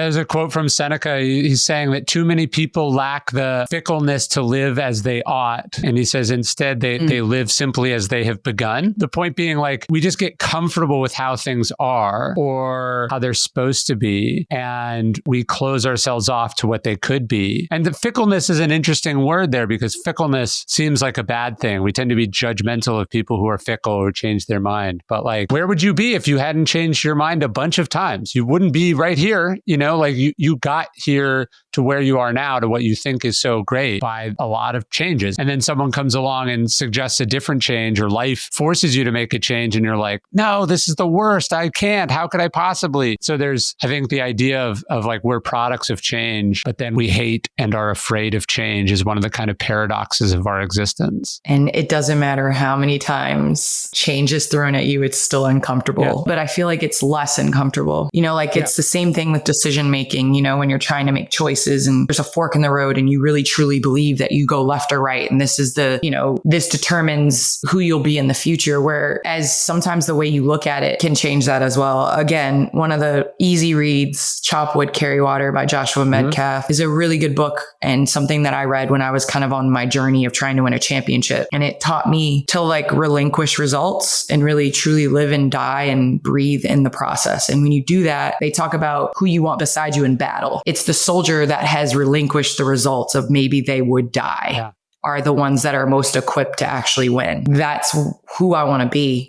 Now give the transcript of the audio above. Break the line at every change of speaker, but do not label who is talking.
there's a quote from Seneca. He's saying that too many people lack the fickleness to live as they ought. And he says instead they live simply as they have begun. The point being, like, we just get comfortable with how things are or how they're supposed to be, and we close ourselves off to what they could be. And the fickleness is an interesting word there, because fickleness seems like a bad thing. We tend to be judgmental of people who are fickle or change their mind. But like, where would you be if you hadn't changed your mind a bunch of times? You wouldn't be right here. Like you got here to where you are now, to what you think is so great, by a lot of changes. And then someone comes along and suggests a different change, or life forces you to make a change, and you're like, no, this is the worst. I can't. How could I possibly? So there's, I think, the idea of like, we're products of change, but then we hate and are afraid of change is one of the kind of paradoxes of our existence.
And it doesn't matter how many times change is thrown at you, it's still uncomfortable. Yeah. But I feel like it's less uncomfortable. It's the same thing with decision making, when you're trying to make choices and there's a fork in the road and you really truly believe that you go left or right. And this is this determines who you'll be in the future. Whereas sometimes the way you look at it can change that as well. Again, one of the easy reads, Chop Wood, Carry Water by Joshua Medcalf, is a really good book, and something that I read when I was kind of on my journey of trying to win a championship. And it taught me to like relinquish results and really truly live and die and breathe in the process. And when you do that, they talk about who you want beside you in battle. It's the soldier that has relinquished the results of maybe they would die. Yeah. Are the ones that are most equipped to actually win. That's who I want to be.